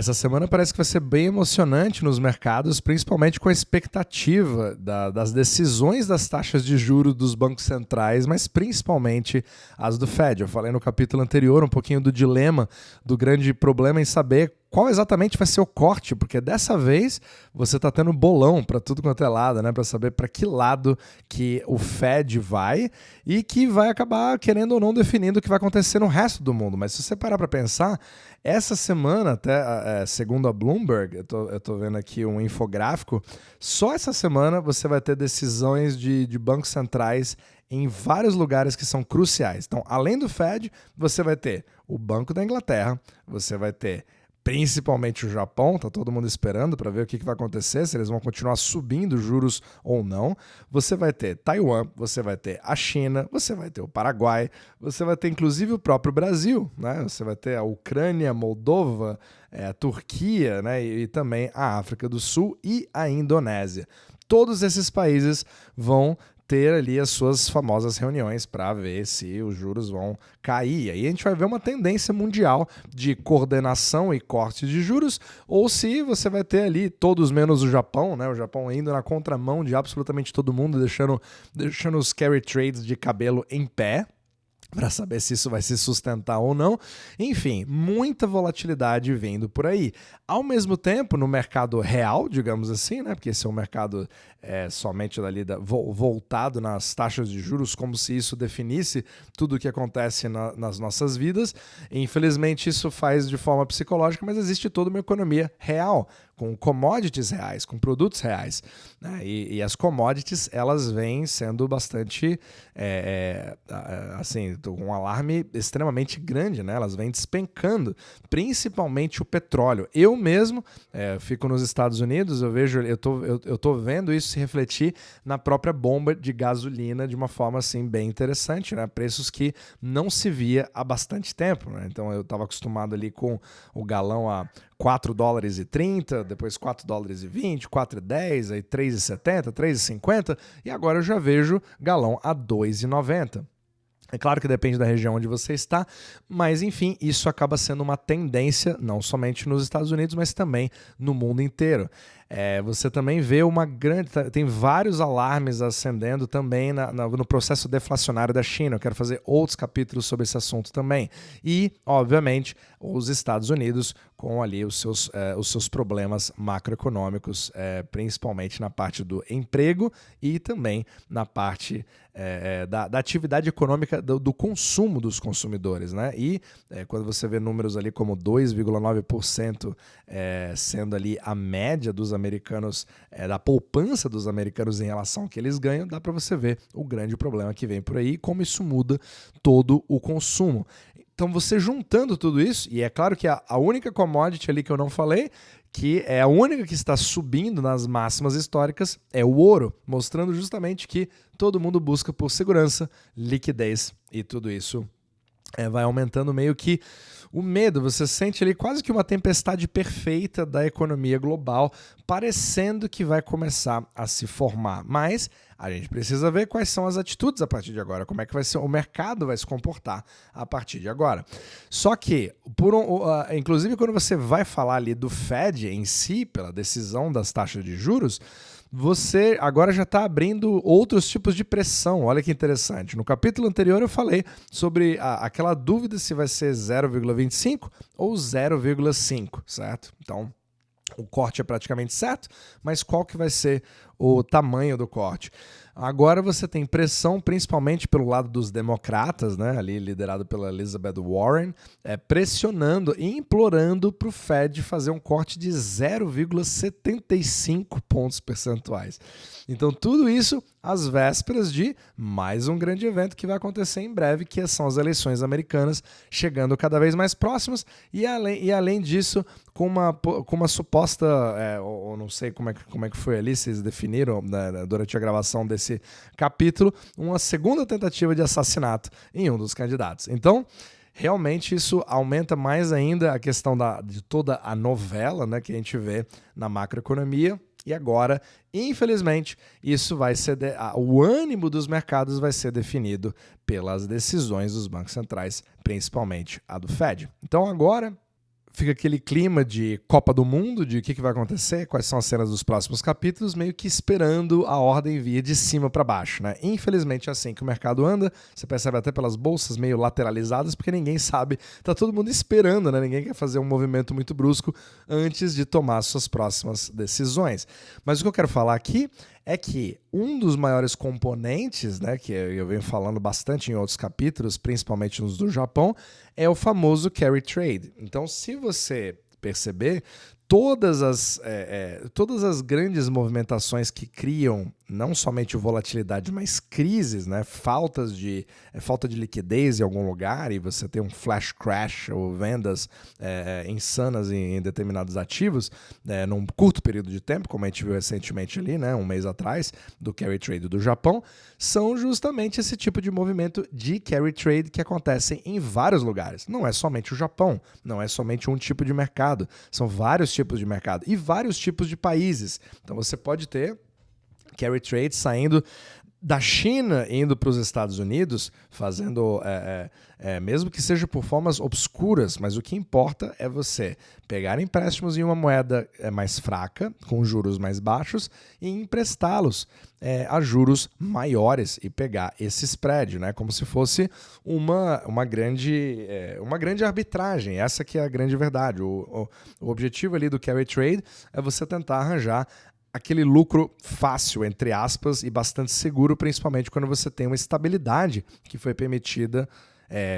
Essa semana parece que vai ser bem emocionante nos mercados, principalmente com a expectativa das decisões das taxas de juros dos bancos centrais, mas principalmente as do Fed. Eu falei no capítulo anterior um pouquinho do dilema, do grande problema em saber qual exatamente vai ser o corte, porque dessa vez você está tendo bolão para tudo quanto é lado, né? Para saber para que lado que o Fed vai e que vai acabar, querendo ou não, definindo o que vai acontecer no resto do mundo. Mas se você parar para pensar, essa semana, até segundo a Bloomberg, eu tô vendo aqui um infográfico, só essa semana você vai ter decisões de bancos centrais em vários lugares que são cruciais. Então, além do Fed, você vai ter o Banco da Inglaterra, você vai ter principalmente o Japão, tá todo mundo esperando para ver o que vai acontecer, se eles vão continuar subindo juros ou não. Você vai ter Taiwan, você vai ter a China, você vai ter o Paraguai, você vai ter inclusive o próprio Brasil, né? Você vai ter a Ucrânia, Moldova, a Turquia, né? E também a África do Sul e a Indonésia. Todos esses países vão ter ali as suas famosas reuniões para ver se os juros vão cair. E aí a gente vai ver uma tendência mundial de coordenação e corte de juros, ou se você vai ter ali todos menos o Japão, né? O Japão indo na contramão de absolutamente todo mundo, deixando os carry trades de cabelo em pé, para saber se isso vai se sustentar ou não. Enfim, muita volatilidade vindo por aí. Ao mesmo tempo, no mercado real, digamos assim, né? Porque esse é um mercado somente voltado nas taxas de juros, como se isso definisse tudo o que acontece nas nossas vidas. Infelizmente, isso faz de forma psicológica, mas existe toda uma economia real, com commodities reais, com produtos reais, né? E as commodities, elas vêm sendo bastante, assim, um alarme extremamente grande, né? Elas vêm despencando, principalmente o petróleo. Eu mesmo fico nos Estados Unidos, eu tô vendo isso se refletir na própria bomba de gasolina de uma forma assim bem interessante, né? Preços que não se via há bastante tempo, né? Então eu estava acostumado ali com o galão a $4,30, depois $4,20, $4,10, aí $3,70, $3,50 e agora eu já vejo galão a $2,90. É claro que depende da região onde você está, mas enfim, isso acaba sendo uma tendência não somente nos Estados Unidos, mas também no mundo inteiro. Você também vê tem vários alarmes acendendo também no processo deflacionário da China. Eu quero fazer outros capítulos sobre esse assunto também. E, obviamente, os Estados Unidos com ali os seus problemas macroeconômicos, principalmente na parte do emprego e também na parte da atividade econômica do consumo dos consumidores, né? E quando você vê números ali como 2,9% sendo ali a média dos americanos, da poupança dos americanos em relação ao que eles ganham, dá para você ver o grande problema que vem por aí e como isso muda todo o consumo. Então você juntando tudo isso, e é claro que a única commodity ali que eu não falei, que é a única que está subindo nas máximas históricas, é o ouro, mostrando justamente que todo mundo busca por segurança, liquidez e tudo isso vai aumentando meio que o medo. Você sente ali quase que uma tempestade perfeita da economia global, parecendo que vai começar a se formar. Mas a gente precisa ver quais são as atitudes a partir de agora, como é que vai ser, o mercado vai se comportar a partir de agora. Só que, inclusive quando você vai falar ali do Fed em si, pela decisão das taxas de juros, você agora já está abrindo outros tipos de pressão. Olha que interessante. No capítulo anterior eu falei sobre aquela dúvida se vai ser 0,25 ou 0,5, certo? Então, o corte é praticamente certo, mas qual que vai ser o tamanho do corte? Agora você tem pressão, principalmente pelo lado dos democratas, né, ali liderado pela Elizabeth Warren, pressionando e implorando para o Fed fazer um corte de 0,75 pontos percentuais. Então tudo isso às vésperas de mais um grande evento que vai acontecer em breve, que são as eleições americanas chegando cada vez mais próximas e além disso com uma suposta, eu não sei como é que foi ali, vocês definiram, né, durante a gravação desse capítulo, uma segunda tentativa de assassinato em um dos candidatos. Então, realmente isso aumenta mais ainda a questão de toda a novela, né, que a gente vê na macroeconomia. E agora, infelizmente, isso vai ser o ânimo dos mercados vai ser definido pelas decisões dos bancos centrais, principalmente a do Fed. Então agora fica aquele clima de Copa do Mundo, de o que vai acontecer, quais são as cenas dos próximos capítulos, meio que esperando a ordem vir de cima para baixo, né? Infelizmente é assim que o mercado anda, você percebe até pelas bolsas meio lateralizadas, porque ninguém sabe, tá todo mundo esperando, né? Ninguém quer fazer um movimento muito brusco antes de tomar suas próximas decisões. Mas o que eu quero falar aqui é que um dos maiores componentes, né, que eu venho falando bastante em outros capítulos, principalmente nos do Japão, é o famoso carry trade. Então, se você perceber, todas as grandes movimentações que criam não somente volatilidade, mas crises, né? falta de liquidez em algum lugar e você tem um flash crash ou vendas insanas em determinados ativos num curto período de tempo, como a gente viu recentemente ali, né? Um mês atrás, do carry trade do Japão, são justamente esse tipo de movimento de carry trade que acontecem em vários lugares. Não é somente o Japão, não é somente um tipo de mercado, são vários tipos de mercado e vários tipos de países. Então você pode ter carry trade saindo da China indo para os Estados Unidos, fazendo, mesmo que seja por formas obscuras, mas o que importa é você pegar empréstimos em uma moeda mais fraca, com juros mais baixos, e emprestá-los a juros maiores e pegar esse spread, né? Como se fosse uma grande arbitragem. Essa que é a grande verdade. O objetivo ali do carry trade é você tentar arranjar aquele lucro fácil, entre aspas, e bastante seguro, principalmente quando você tem uma estabilidade que foi permitida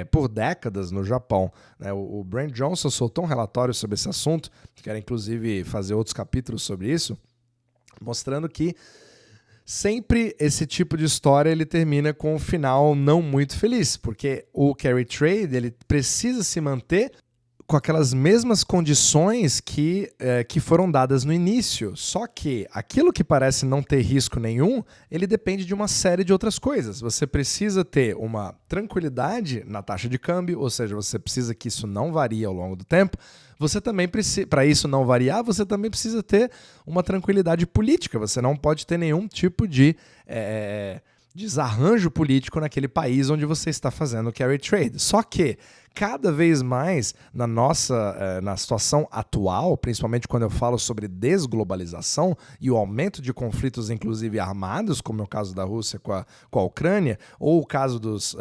por décadas no Japão. O Brent Johnson soltou um relatório sobre esse assunto, quero inclusive fazer outros capítulos sobre isso, mostrando que sempre esse tipo de história ele termina com um final não muito feliz, porque o carry trade ele precisa se manter com aquelas mesmas condições que foram dadas no início. Só que aquilo que parece não ter risco nenhum, ele depende de uma série de outras coisas. Você precisa ter uma tranquilidade na taxa de câmbio, ou seja, você precisa que isso não varie ao longo do tempo. Você também precisa, para isso não variar, você também precisa ter uma tranquilidade política. Você não pode ter nenhum tipo de desarranjo político naquele país onde você está fazendo o carry trade. Só que cada vez mais na situação atual, principalmente quando eu falo sobre desglobalização e o aumento de conflitos, inclusive armados, como é o caso da Rússia com a Ucrânia, ou o caso dos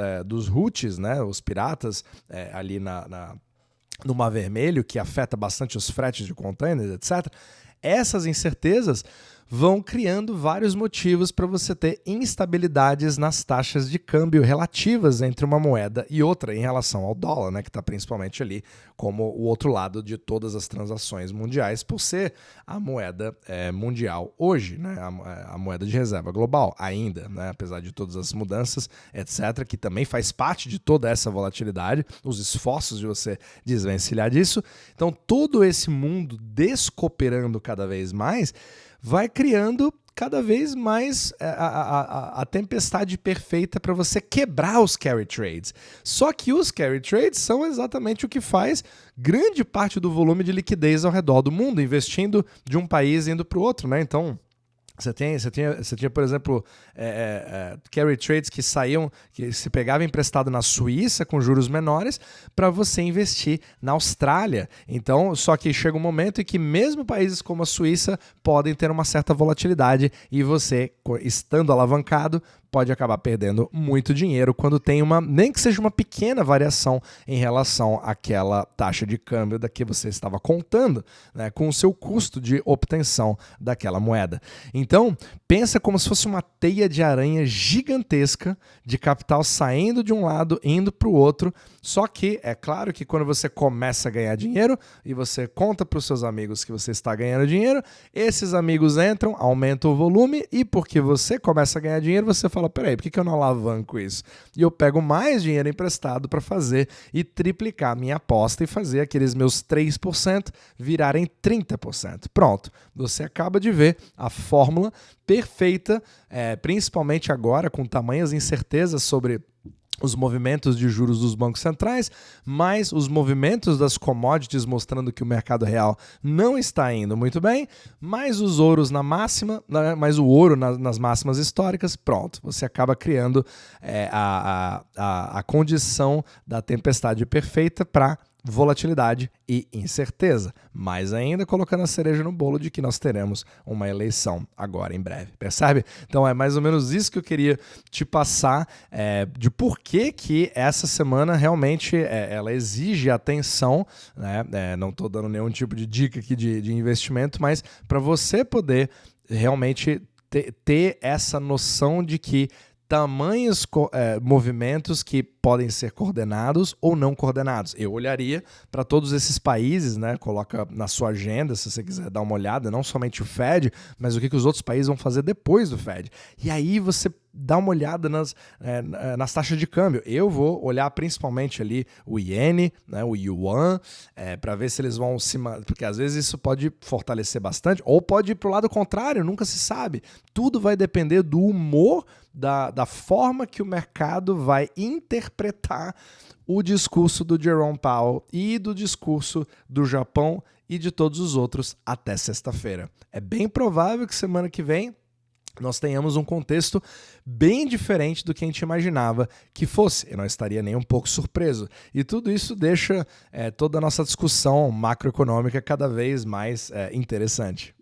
Houthis, né, os piratas ali no Mar Vermelho, que afeta bastante os fretes de containers, etc. Essas incertezas vão criando vários motivos para você ter instabilidades nas taxas de câmbio relativas entre uma moeda e outra em relação ao dólar, né, que está principalmente ali como o outro lado de todas as transações mundiais, por ser a moeda mundial hoje, né, a moeda de reserva global ainda, né, apesar de todas as mudanças, etc., que também faz parte de toda essa volatilidade, os esforços de você desvencilhar disso. Então, todo esse mundo descooperando cada vez mais vai criando cada vez mais a tempestade perfeita para você quebrar os carry trades. Só que os carry trades são exatamente o que faz grande parte do volume de liquidez ao redor do mundo, investindo de um país indo para o outro, né? Então, você tinha, por exemplo, carry trades que se pegava emprestado na Suíça com juros menores para você investir na Austrália. Então, só que chega um momento em que mesmo países como a Suíça podem ter uma certa volatilidade e você, estando alavancado, pode acabar perdendo muito dinheiro quando tem nem que seja uma pequena variação em relação àquela taxa de câmbio da que você estava contando, né, com o seu custo de obtenção daquela moeda. Então, pensa como se fosse uma teia de aranha gigantesca de capital saindo de um lado, indo para o outro, só que é claro que quando você começa a ganhar dinheiro e você conta para os seus amigos que você está ganhando dinheiro, esses amigos entram, aumentam o volume e porque você começa a ganhar dinheiro, você fala, peraí, por que eu não alavanco isso? E eu pego mais dinheiro emprestado para fazer e triplicar a minha aposta e fazer aqueles meus 3% virarem 30%. Pronto, você acaba de ver a fórmula perfeita, principalmente agora com tamanhas incertezas sobre os movimentos de juros dos bancos centrais, mais os movimentos das commodities mostrando que o mercado real não está indo muito bem, mais os ouros na máxima, mais o ouro nas máximas históricas, pronto, você acaba criando a condição da tempestade perfeita para volatilidade e incerteza. Mais ainda, colocando a cereja no bolo de que nós teremos uma eleição agora em breve, percebe? Então é mais ou menos isso que eu queria te passar, de por que essa semana realmente ela exige atenção, né? Não estou dando nenhum tipo de dica aqui de investimento, mas para você poder realmente ter essa noção de que tamanhos movimentos que podem ser coordenados ou não coordenados. Eu olharia para todos esses países, né? Coloca na sua agenda, se você quiser dar uma olhada, não somente o Fed, mas o que os outros países vão fazer depois do Fed. E aí você dá uma olhada nas taxas de câmbio. Eu vou olhar principalmente ali o iene, né, o yuan, para ver se eles vão porque às vezes isso pode fortalecer bastante, ou pode ir para o lado contrário, nunca se sabe. Tudo vai depender do humor, da forma que o mercado vai interpretar o discurso do Jerome Powell e do discurso do Japão e de todos os outros até sexta-feira. É bem provável que semana que vem nós tenhamos um contexto bem diferente do que a gente imaginava que fosse. Eu não estaria nem um pouco surpreso. E tudo isso deixa toda a nossa discussão macroeconômica cada vez mais interessante.